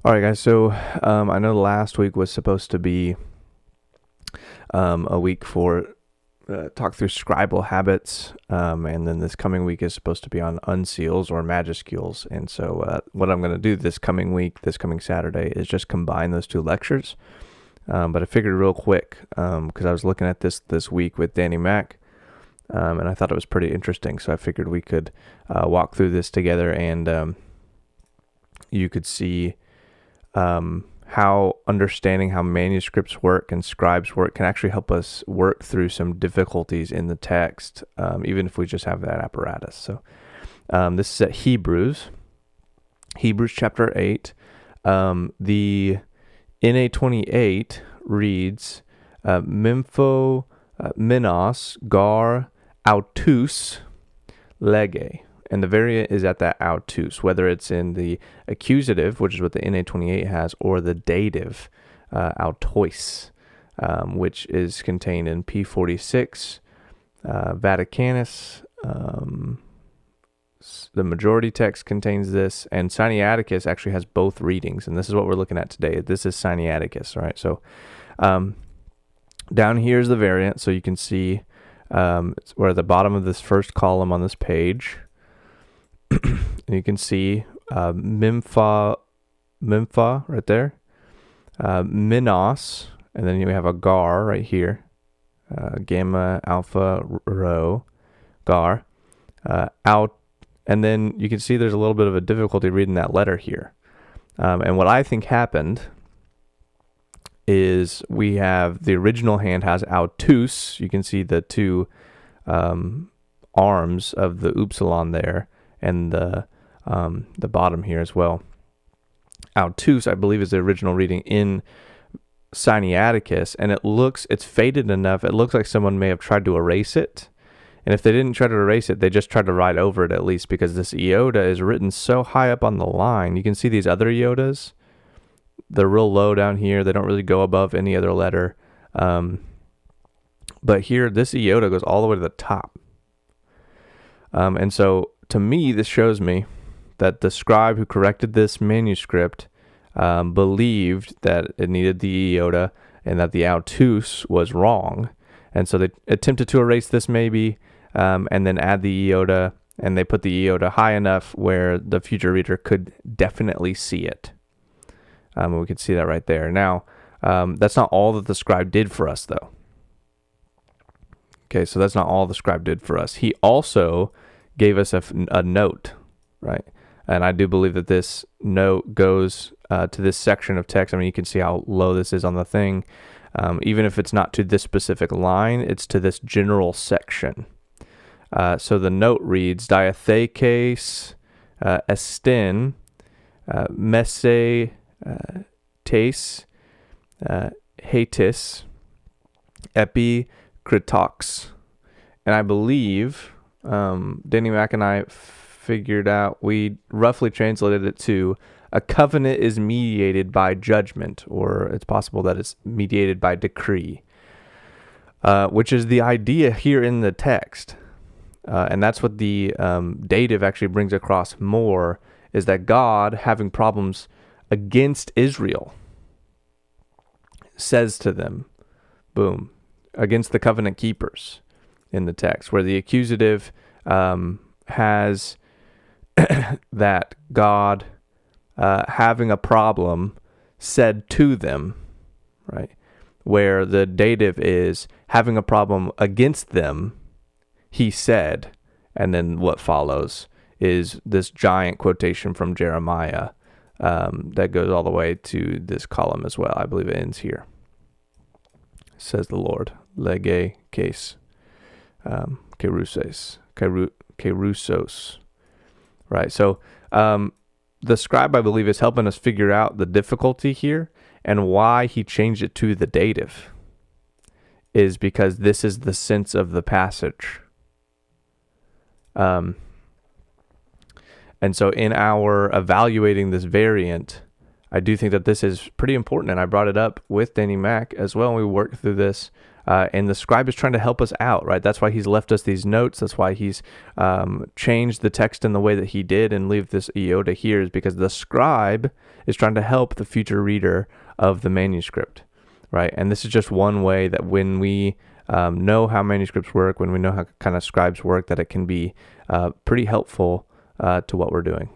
All right, guys. So I know last week was supposed to be a week for talk through scribal habits, and then this coming week is supposed to be on unseals or majuscules. And so what I'm going to do this coming week, this coming Saturday, is just combine those two lectures. But I figured real quick, because I was looking at this week with Danny Mack, and I thought it was pretty interesting. So I figured we could walk through this together, and you could see how understanding how manuscripts work and scribes work can actually help us work through some difficulties in the text, even if we just have that apparatus. So this is at Hebrews chapter 8. The NA28 reads, Mempho, Minos, Gar, Autus, Lege. And the variant is at that autus, whether it's in the accusative, which is what the NA28 has, or the dative, autois, which is contained in P46, Vaticanus. The majority text contains this, and Sinaiticus actually has both readings, and this is what we're looking at today. This is Sinaiticus, right? So down here is the variant, so you can see we're at the bottom of this first column on this page. And you can see Mempha right there, Minos, and then you have a Gar right here, Gamma, Alpha, Rho, Gar, out, and then you can see there's a little bit of a difficulty reading that letter here. And what I think happened is we have the original hand has autus. You can see the two arms of the upsilon there, and the bottom here as well. Autus, I believe, is the original reading in Sinaiticus, and it's faded enough. It looks like someone may have tried to erase it, and if they didn't try to erase it, they just tried to write over it at least, because this iota is written so high up on the line. You can see these other iotas; they're real low down here. They don't really go above any other letter, but here this iota goes all the way to the top, and so. To me, this shows me that the scribe who corrected this manuscript believed that it needed the iota and that the autus was wrong. And so they attempted to erase this maybe and then add the iota, and they put the iota high enough where the future reader could definitely see it. We could see that right there. Now, that's not all that the scribe did for us, though. Okay, so that's not all the scribe did for us. He also gave us a note, right? And I do believe that this note goes to this section of text. I mean, you can see how low this is on the thing. Even if it's not to this specific line, it's to this general section. So the note reads, Diathekes, Esten, Messe, Tes, Hatis, Epi, Kritox. And I believe... Danny Mack and I figured out, we roughly translated it to a covenant is mediated by judgment, or it's possible that it's mediated by decree, which is the idea here in the text. And that's what the dative actually brings across more, is that God, having problems against Israel, says to them, boom, against the covenant keepers. In the text, where the accusative has that God having a problem said to them, right? Where the dative is having a problem against them, he said, and then what follows is this giant quotation from Jeremiah that goes all the way to this column as well. I believe it ends here. Says the Lord, lege case. Kerusos, right? So the scribe, I believe, is helping us figure out the difficulty here, and why he changed it to the dative is because this is the sense of the passage. And so in our evaluating this variant, I do think that this is pretty important, and I brought it up with Danny Mack as well. We worked through this And the scribe is trying to help us out, right? That's why he's left us these notes. That's why he's changed the text in the way that he did and leave this iota here, is because the scribe is trying to help the future reader of the manuscript, right? And this is just one way that when we know how manuscripts work, when we know how kind of scribes work, that it can be pretty helpful to what we're doing.